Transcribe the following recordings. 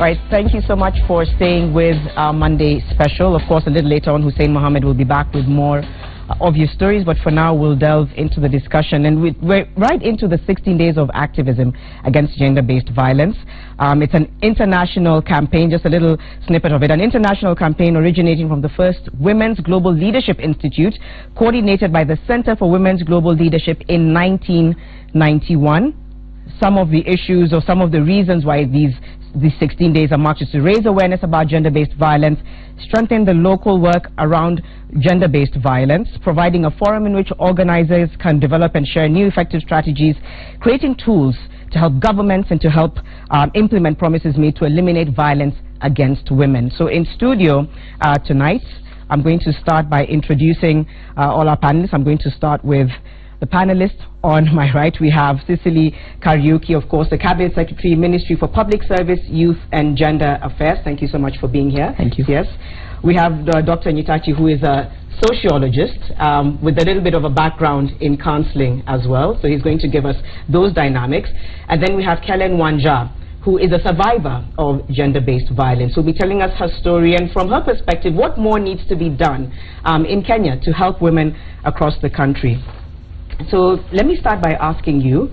Right, thank you so much for staying with our Monday special. Of course, a little later on, Hussein Mohammed will be back with more of your stories, but for now, we'll delve into the discussion. And we're right into the 16 days of activism against gender-based violence. It's an international campaign, just a little snippet of it, an international campaign originating from the first Women's Global Leadership Institute, coordinated by the Center for Women's Global Leadership in 1991. Some of the issues or some of the reasons why these 16 days are marked is to raise awareness about gender-based violence, strengthen the local work around gender-based violence, providing a forum in which organizers can develop and share new effective strategies, creating tools to help governments and to help implement promises made to eliminate violence against women. So in studio tonight, I'm going to start by introducing all our panelists. I'm going to start with the panelists. On my right, we have Cicely Kariuki, of course, the Cabinet Secretary, Ministry for Public Service, Youth and Gender Affairs. Thank you so much for being here. Thank you. Yes. We have Dr. Nyitachi, who is a sociologist with a little bit of a background in counseling as well. So he's going to give us those dynamics. And then we have Kellen Wanja, who is a survivor of gender-based violence. Who'll be telling us her story and from her perspective, what more needs to be done in Kenya to help women across the country. So let me start by asking you,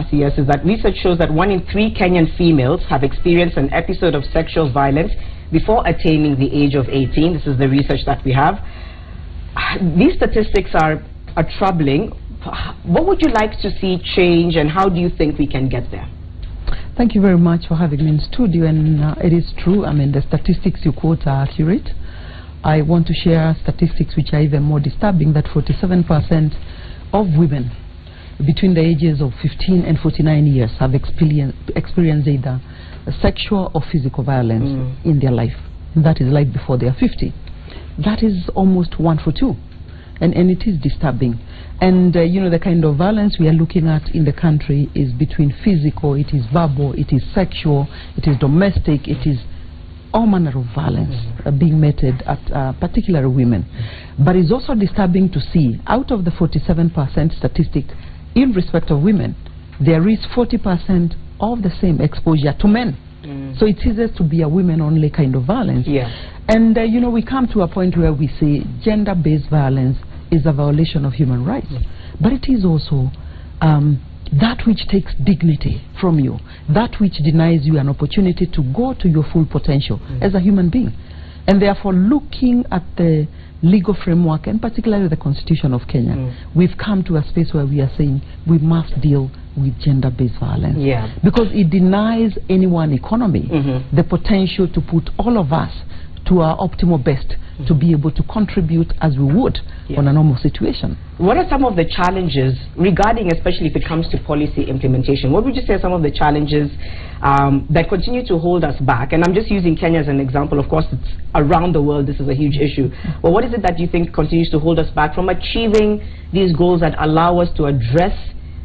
CS, is that research shows that 1 in 3 Kenyan females have experienced an episode of sexual violence before attaining the age of 18. This is the research that we have. These statistics are troubling. What would you like to see change, and how do you think we can get there? Thank you very much for having me in studio, and it is true. I mean, the statistics you quote are accurate. I want to share statistics which are even more disturbing, that 47% of women between the ages of 15 and 49 years have experienced either sexual or physical violence in their life. And that is like before they are 50. That is almost 1 for 2. And it is disturbing. And you know, the kind of violence we are looking at in the country is between physical, it is verbal, it is sexual, it is domestic, it is all manner of violence being meted at particularly women. But it's also disturbing to see, out of the 47% statistic in respect of women, there is 40% of the same exposure to men. So it ceases to be a women-only kind of violence. Yeah. And you know, we come to a point where we say gender-based violence is a violation of human rights. But it is also that which takes dignity from you, that which denies you an opportunity to go to your full potential as a human being. And therefore, looking at the legal framework, and particularly the Constitution of Kenya, we've come to a space where we are saying we must deal with gender-based violence. Because it denies anyone economy the potential to put all of us to our optimal best to be able to contribute as we would on a normal situation. What are some of the challenges regarding, especially if it comes to policy implementation? What would you say are some of the challenges that continue to hold us back? And I'm just using Kenya as an example. Of course, it's around the world, this is a huge issue. But what is it that you think continues to hold us back from achieving these goals that allow us to address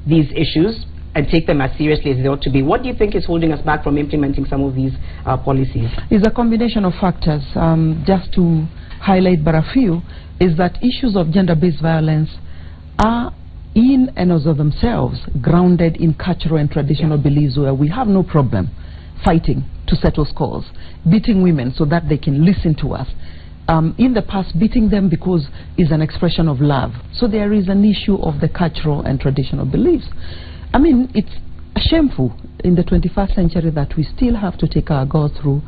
these issues and take them as seriously as they ought to be? What do you think is holding us back from implementing some of these policies? It's a combination of factors. Just to highlight but a few, is that issues of gender-based violence are in and of themselves grounded in cultural and traditional beliefs, where we have no problem fighting to settle scores, beating women so that they can listen to us. In the past, beating them because it's an expression of love. So there is an issue of the cultural and traditional beliefs. I mean, it's shameful in the 21st century that we still have to take our girls through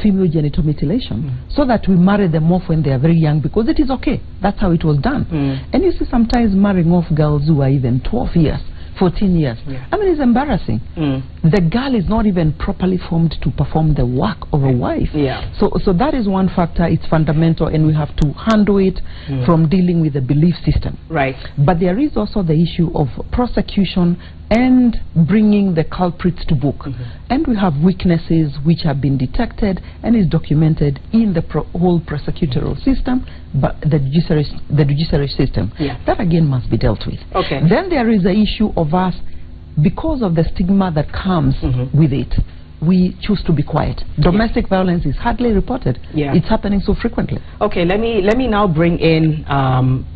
female genital mutilation, so that we marry them off when they are very young, because it is okay. That's how it was done. And you see sometimes marrying off girls who are even 12 years, 14 years. I mean, it's embarrassing. The girl is not even properly formed to perform the work of a wife. So that is one factor. It's fundamental, and we have to handle it from dealing with the belief system. But there is also the issue of prosecution and bringing the culprits to book. And we have weaknesses which have been detected and is documented in the whole prosecutorial system, but the judiciary system. That again must be dealt with. Then there is the issue of us, because of the stigma that comes with it, we choose to be quiet. Domestic violence is hardly reported. It's happening so frequently. Okay, let me now bring in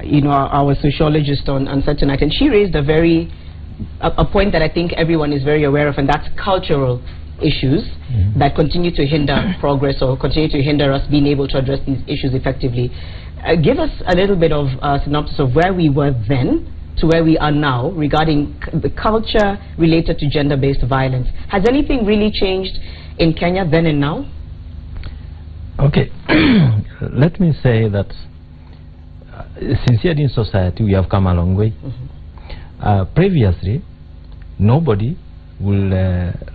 you know, our sociologist on set tonight, and she raised a point that I think everyone is very aware of, and that's cultural issues that continue to hinder progress or continue to hinder us being able to address these issues effectively. Give us a little bit of a synopsis of where we were then to where we are now regarding the culture related to gender-based violence. Has anything really changed in Kenya then and now? Okay, let me say that sincerely in society we have come a long way. Previously, nobody will,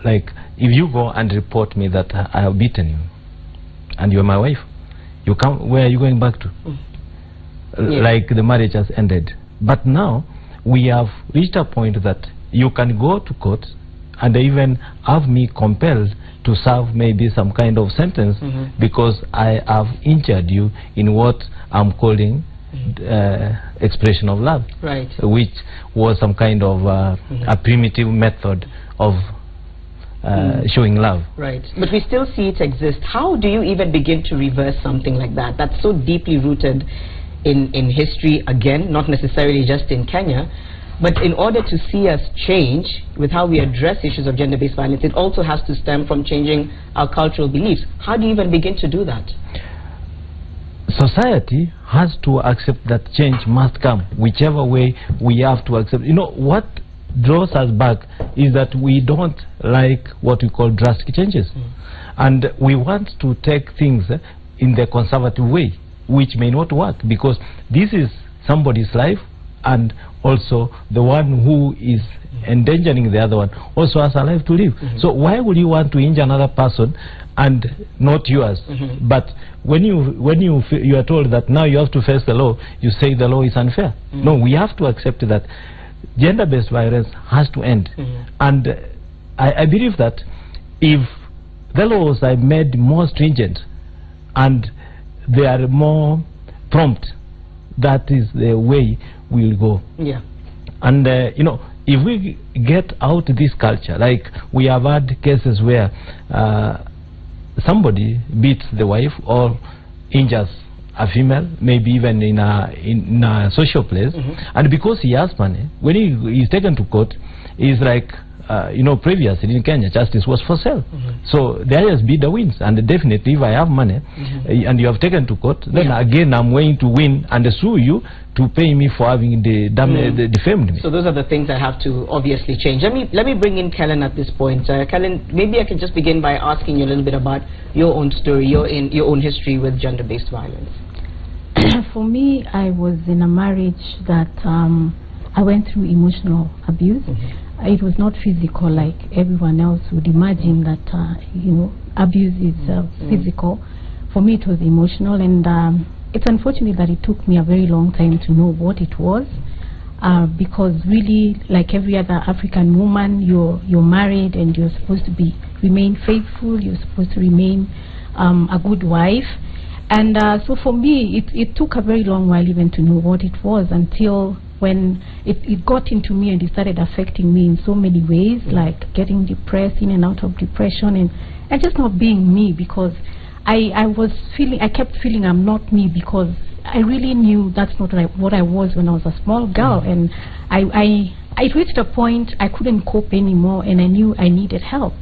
like, if you go and report me that I have beaten you and you're my wife, you come, where are you going back to? Like the marriage has ended. But now we have reached a point that you can go to court and even have me compelled to serve maybe some kind of sentence because I have injured you in what I'm calling expression of love, which was some kind of a primitive method of showing love. But we still see it exist. How do you even begin to reverse something like that? That's so deeply rooted in history, again, not necessarily just in Kenya, but in order to see us change with how we address issues of gender-based violence, it also has to stem from changing our cultural beliefs. How do you even begin to do that? Society has to accept that change must come, whichever way we have to accept. You know, what draws us back is that we don't like what we call drastic changes. And we want to take things in the conservative way, which may not work, because this is somebody's life, and also the one who is endangering the other one also has a life to live. So why would you want to injure another person and not yours? But when you are told that now you have to face the law, you say the law is unfair. No, we have to accept that gender-based violence has to end. And I believe that if the laws are made more stringent and they are more prompt, that is the way we'll go. And you know, if we get out this culture, like we have had cases where somebody beats the wife or injures a female, maybe even in a social place, and because he has money, when he is taken to court, is like you know, previously in Kenya, justice was for sale. So the highest bidder wins, and definitely if I have money and you have taken to court, then again I'm going to win and sue you to pay me for having defamed me. So those are the things that have to obviously change. Let me bring in Kellen at this point. Kellen, maybe I can just begin by asking you a little bit about your own story, your own history with gender-based violence. For me, I was in a marriage that I went through emotional abuse. It was not physical like everyone else would imagine that, you know, abuse is physical. For me, it was emotional, and it's unfortunate that it took me a very long time to know what it was, because really, like every other African woman, you're married and you're supposed to remain faithful, you're supposed to remain a good wife. And so for me, it took a very long while even to know what it was, until when it got into me and it started affecting me in so many ways, like getting depressed, in and out of depression, and just not being me, because I kept feeling I'm not me, because I really knew that's not what I was when I was a small girl. And I reached a point I couldn't cope anymore, and I knew I needed help.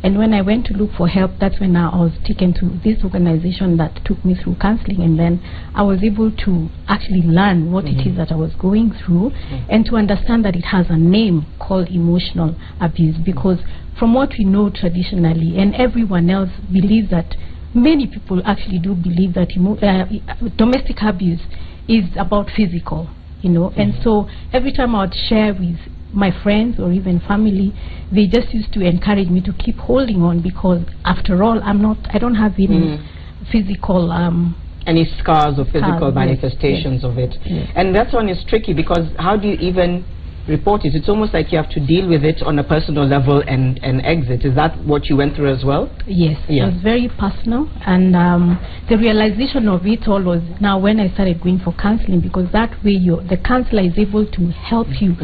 And when I went to look for help, that's when I was taken to this organization that took me through counseling, and then I was able to actually learn what it is that I was going through, and to understand that it has a name called emotional abuse. Because from what we know traditionally, and everyone else believes that, many people actually do believe that domestic abuse is about physical, you know. And so every time I would share with my friends or even family, they just used to encourage me to keep holding on, because after all, I don't have any physical any scars or physical manifestations of it. And that one is tricky, because how do you even report it? It's almost like you have to deal with it on a personal level and exit. Is that what you went through as well? Yes, it was very personal, and the realization of it all was now when I started going for counseling, because that way the counselor is able to help you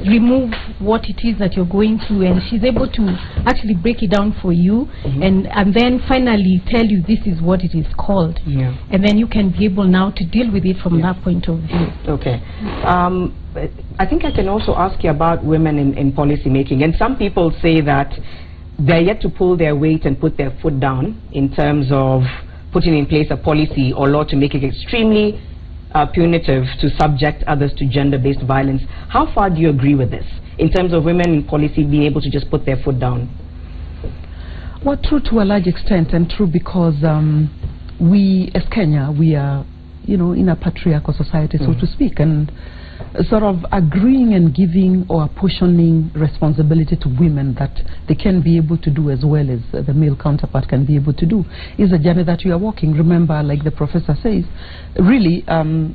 remove what it is that you're going through, and she's able to actually break it down for you, and then finally tell you this is what it is called, and then you can be able now to deal with it from that point of view. Okay. I think I can also ask you about women in policy making. And some people say that they're yet to pull their weight and put their foot down in terms of putting in place a policy or law to make it extremely punitive to subject others to gender-based violence. How far do you agree with this in terms of women in policy being able to just put their foot down? Well, true to a large extent, and true because we, as Kenya, we are, in a patriarchal society, so to speak, and sort of agreeing and giving or apportioning responsibility to women that they can be able to do as well as the male counterpart can be able to do is a journey that we are walking. Remember, like the professor says, really,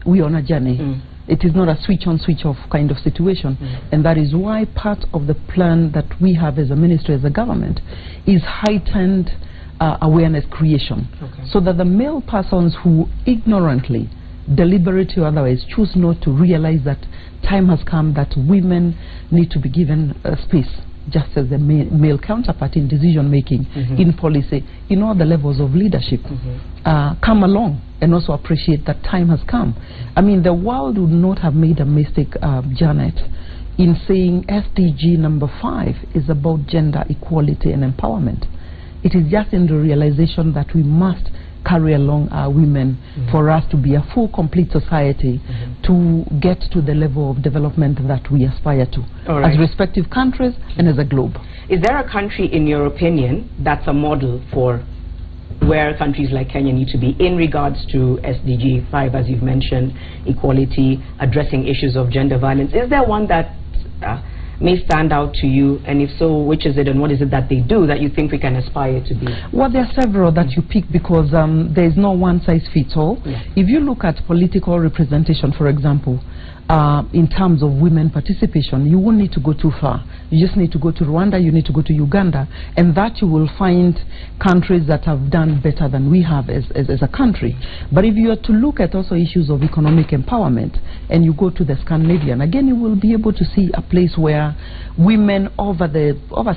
we're on a journey. It is not a switch on, switch off kind of situation. And that is why part of the plan that we have as a ministry, as a government, is heightened awareness creation. So that the male persons who ignorantly, deliberately or otherwise choose not to realize that time has come that women need to be given space, just as the male counterpart in decision making, in policy, in all the levels of leadership, come along and also appreciate that time has come. I mean, the world would not have made a mistake, Janet, in saying SDG number 5 is about gender equality and empowerment. It is just in the realization that we must carry along our women for us to be a full, complete society to get to the level of development that we aspire to as respective countries and as a globe. Is there a country, in your opinion, that's a model for where countries like Kenya need to be in regards to SDG 5, as you've mentioned, equality, addressing issues of gender violence? Is there one that may stand out to you, and if so, which is it, and what is it that they do that you think we can aspire to be? Well, there are several that you pick because there is no one size fits all. If you look at political representation, for example, in terms of women participation, you won't need to go too far. You just need to go to Rwanda, you need to go to Uganda, and that you will find countries that have done better than we have as a country. But if you are to look at also issues of economic empowerment, and you go to the Scandinavian, again you will be able to see a place where women over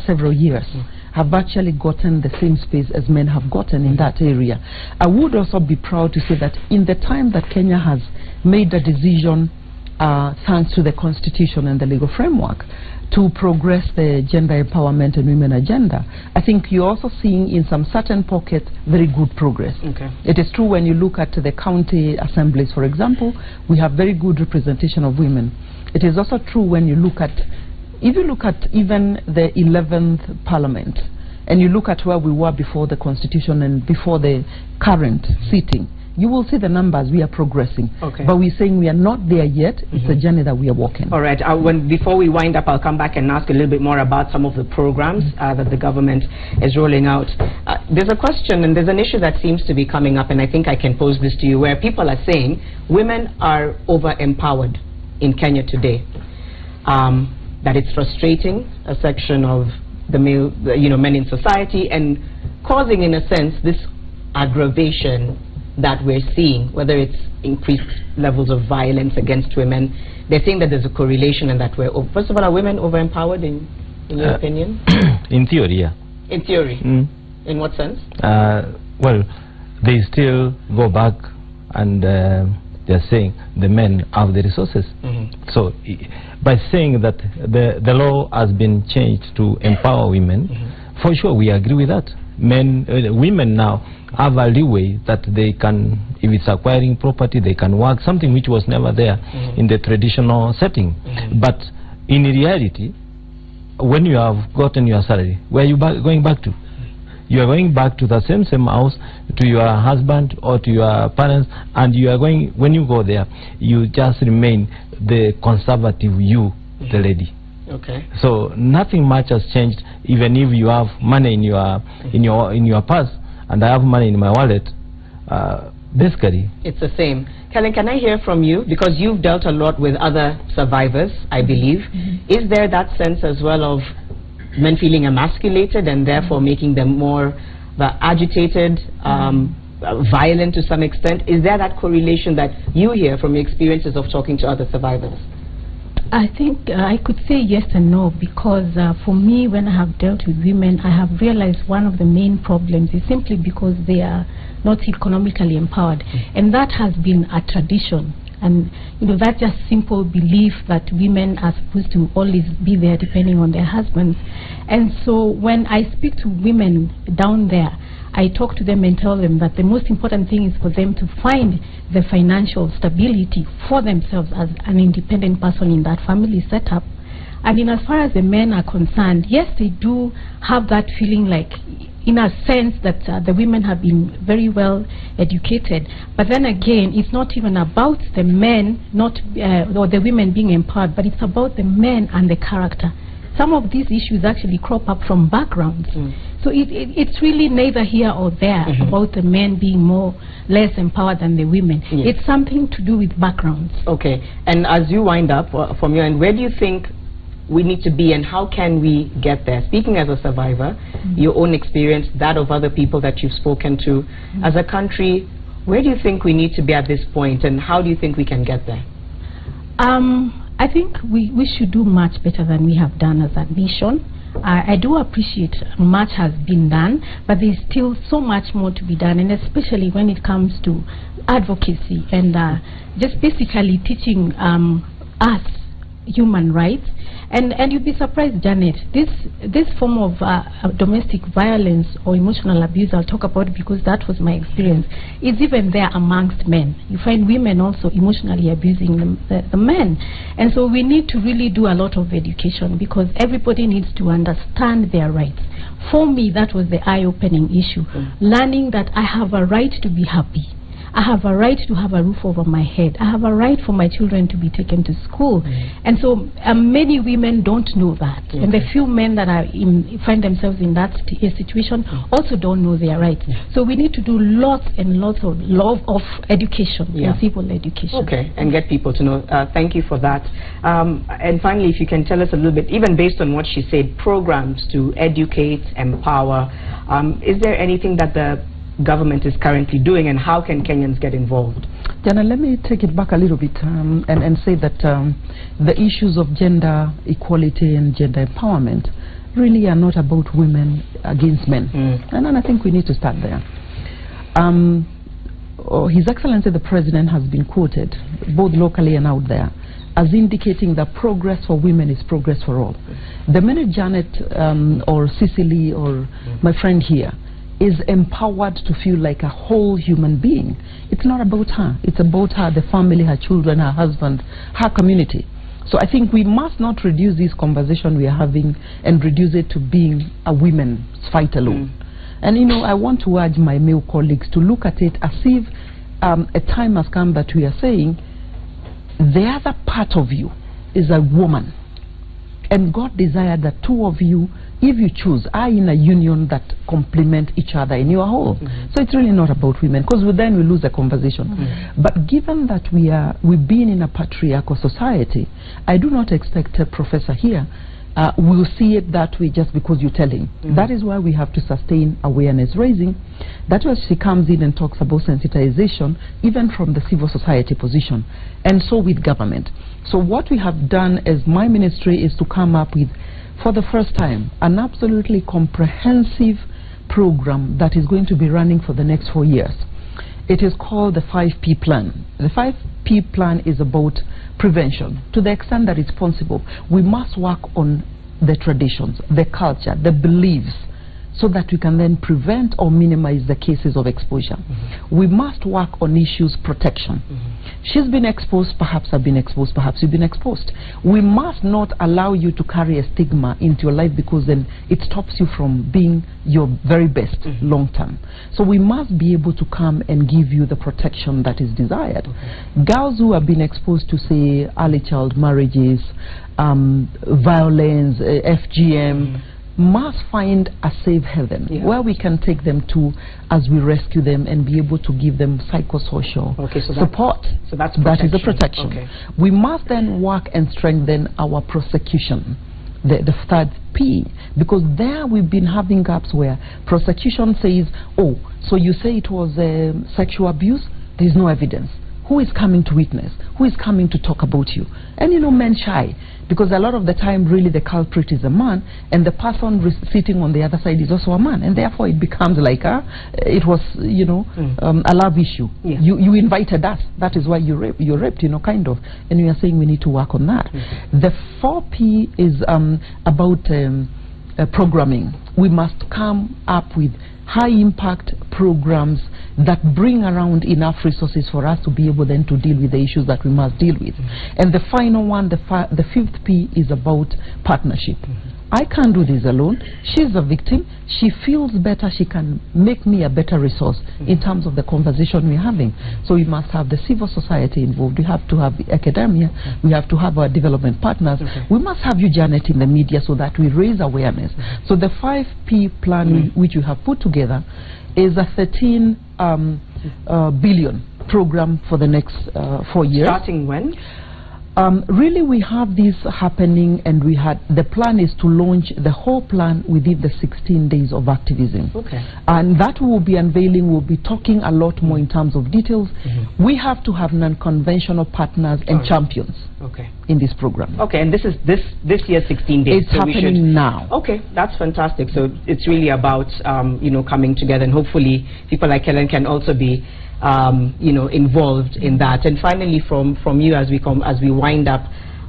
several years have actually gotten the same space as men have gotten in that area. I would also be proud to say that in the time that Kenya has made the decision, thanks to the Constitution and the legal framework, to progress the gender empowerment and women agenda, I think you're also seeing in some certain pockets very good progress. It is true when you look at the county assemblies, for example, we have very good representation of women. It is also true when you look at, if you look at even the 11th Parliament, and you look at where we were before the Constitution and before the current sitting, you will see the numbers. We are progressing, but we're saying we are not there yet. It's a journey that we are walking. All right. Before we wind up, I'll come back and ask a little bit more about some of the programs that the government is rolling out. There's a question, and there's an issue that seems to be coming up, and I think I can pose this to you, where people are saying women are over-empowered in Kenya today. That it's frustrating a section of the male, men in society, and causing, in a sense, this aggravation that we're seeing, whether it's increased levels of violence against women. They're saying that there's a correlation, and that we're, first of all, are women over-empowered in your opinion? In theory, yeah. In theory? In what sense? Well, they still go back and they're saying the men have the resources. So by saying that the law has been changed to empower women, for sure we agree with that. Women now have a leeway that they can, if it's acquiring property, they can work, something which was never there in the traditional setting. But in reality, when you have gotten your salary, where are you going back to? You are going back to the same house, to your husband or to your parents, and you are going, when you go there, you just remain the conservative you, the lady. So nothing much has changed, even if you have money in your purse and I have money in my wallet. Basically it's the same. Kellen, can I hear from you, because you've dealt a lot with other survivors, I believe. Is there that sense as well of men feeling emasculated and therefore making them more agitated, violent to some extent? Is there that correlation that you hear from your experiences of talking to other survivors? I think I could say yes and no, because for me, when I have dealt with women, I have realized one of the main problems is simply because they are not economically empowered, and that has been a tradition. and you know, that just simple belief that women are supposed to always be there depending on their husbands. And so when I speak to women down there, I talk to them and tell them that the most important thing is for them to find the financial stability for themselves as an independent person in that family setup. And in as far as the men are concerned, yes, they do have that feeling like, in a sense, that the women have been very well educated. But then again, it's not even about the men, or the women being empowered, but it's about the men and the character. Some of these issues actually crop up from backgrounds. So it's really neither here or there about the men being less empowered than the women. It's something to do with backgrounds. Okay, and as you wind up from your end, where do you think we need to be and how can we get there? Speaking as a survivor, your own experience, that of other people that you've spoken to, as a country, where do you think we need to be at this point and how do you think we can get there? I think we should do much better than we have done as a nation. I do appreciate much has been done, but there's still so much more to be done, and especially when it comes to advocacy and just basically teaching us human rights. And you'd be surprised, Janet, this form of domestic violence or emotional abuse, I'll talk about it because that was my experience, is even there amongst men. You find women also emotionally abusing the men. And so we need to really do a lot of education because everybody needs to understand their rights. For me, that was the eye-opening issue. Learning that I have a right to be happy. I have a right to have a roof over my head. I have a right for my children to be taken to school. And so many women don't know that. And the few men that find themselves in that situation also don't know their rights. So we need to do lots and lots of education, civil education. Okay, and get people to know. Thank you for that. And finally, if you can tell us a little bit, even based on what she said, programs to educate, empower, is there anything that the government is currently doing and how can Kenyans get involved? Jana, let me take it back a little bit and say that the issues of gender equality and gender empowerment really are not about women against men. And I think we need to start there. His Excellency the President has been quoted, both locally and out there, as indicating that progress for women is progress for all. The minute Janet or Cicely or my friend here is empowered to feel like a whole human being, it's not about her. It's about her, the family, her children, her husband, her community. So I think we must not reduce this conversation we are having and reduce it to being a women's fight alone. And you know, I want to urge my male colleagues to look at it as if a time has come that we are saying the other part of you is a woman. And God desired that two of you, if you choose, are in a union that complement each other in your whole. So it's really not about women, because then we lose the conversation. But given that we've been in a patriarchal society, I do not expect a professor here will see it that way just because you're telling. That is why we have to sustain awareness raising. That's why she comes in and talks about sensitization, even from the civil society position, and so with government. So what we have done as my ministry is to come up with, for the first time, an absolutely comprehensive program that is going to be running for the next 4 years. It is called the 5P plan. The 5P plan is about prevention. To the extent that it's possible, we must work on the traditions, the culture, the beliefs, so that we can then prevent or minimize the cases of exposure. We must work on issues protection. She's been exposed, perhaps I've been exposed, perhaps you've been exposed. We must not allow you to carry a stigma into your life, because then it stops you from being your very best long term. So we must be able to come and give you the protection that is desired. Girls who have been exposed to, say, early child marriages, violence, FGM, must find a safe haven where we can take them to as we rescue them and be able to give them psychosocial support. So that is the protection. We must then work and strengthen our prosecution, the third P, because there we've been having gaps where prosecution says, oh, so you say it was sexual abuse, there's no evidence. who is coming to witness, who is coming to talk about you. And you know, men shy, because a lot of the time really the culprit is a man, and the person sitting on the other side is also a man, and therefore it becomes like it was, you know, a love issue. Yeah. You invited us, that is why you raped, you know, kind of, and we are saying we need to work on that. The 4P is about programming. We must come up with high impact programs that bring around enough resources for us to be able then to deal with the issues that we must deal with. And the final one, the 5th P, is about partnership. I can't do this alone. She's a victim. She feels better. She can make me a better resource in terms of the conversation we're having. So we must have the civil society involved. We have to have the academia. We have to have our development partners. We must have you, Janet, in the media so that we raise awareness. So the 5P plan which we have put together is a 13 billion program for the next 4 years. Starting when? Really, we have this happening, and the plan is to launch the whole plan within the 16 days of activism. Okay. And that will be unveiling. We'll be talking a lot more in terms of details. We have to have non-conventional partners and champions in this program. Okay, and this is this year's 16 days. It's happening now. Okay, that's fantastic. So it's really about you know, coming together, and hopefully people like Helen can also be you know, involved in that. And finally, from you, as we wind up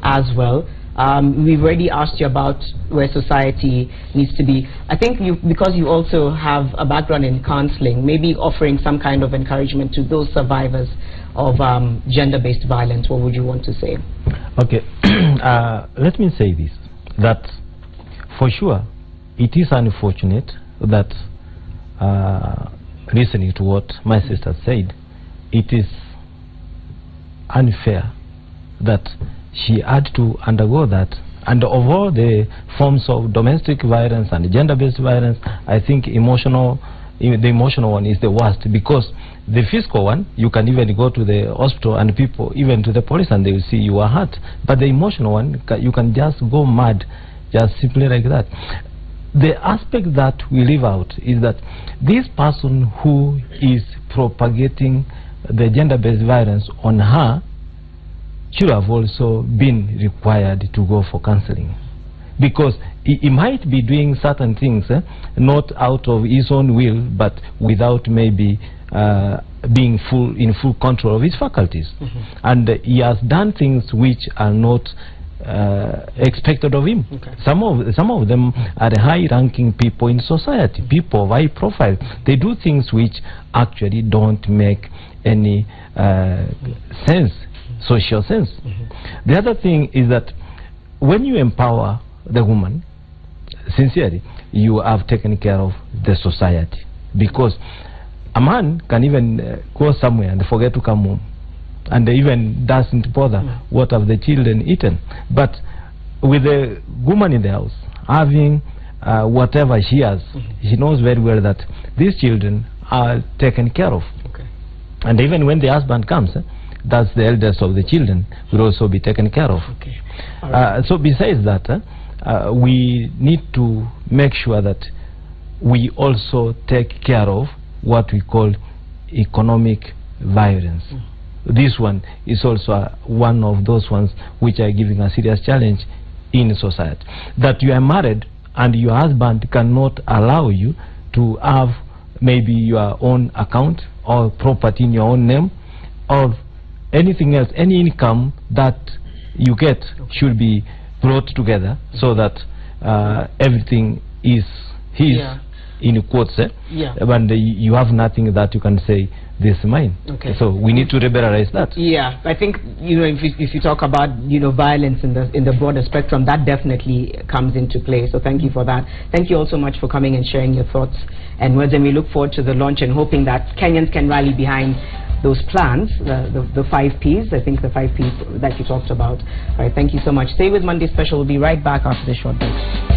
as well, we've already asked you about where society needs to be. I think because you also have a background in counseling, maybe offering some kind of encouragement to those survivors of gender-based violence, what would you want to say? Okay, let me say this, that for sure it is unfortunate that listening to what my sister said, it is unfair that she had to undergo that. And of all the forms of domestic violence and gender-based violence, I think the emotional one is the worst, because the physical one, you can even go to the hospital and people, even to the police, and they will see you are hurt. But the emotional one, you can just go mad, just simply like that. The aspect that we leave out is that this person who is propagating the gender-based violence on her should have also been required to go for counseling, because he might be doing certain things not out of his own will, but without maybe being in full control of his faculties. And he has done things which are not expected of him. Some of them are high-ranking people in society, people of high profile. They do things which actually don't make any sense, social sense. The other thing is that when you empower the woman, sincerely, you have taken care of the society, because a man can even go somewhere and forget to come home, and even doesn't bother what have the children eaten. But with the woman in the house having whatever she has, she knows very well that these children are taken care of. And even when the husband comes, that's the eldest of the children will also be taken care of. So besides that, we need to make sure that we also take care of what we call economic violence. This one is also one of those ones which are giving a serious challenge in society. That you are married and your husband cannot allow you to have maybe your own account or property in your own name, or anything else, any income that you get should be brought together so that everything is his, in quotes, and you have nothing that you can say, this is mine. So we need to liberalize that. I think, you know, if you talk about, you know, violence in the broader spectrum, that definitely comes into play. So thank you for that. Thank you all so much for coming and sharing your thoughts and words, and we look forward to the launch and hoping that Kenyans can rally behind those plans, the 5 Ps, I think the 5 Ps that you talked about. All right, thank you so much. Stay with Monday Special. We'll be right back after this short break.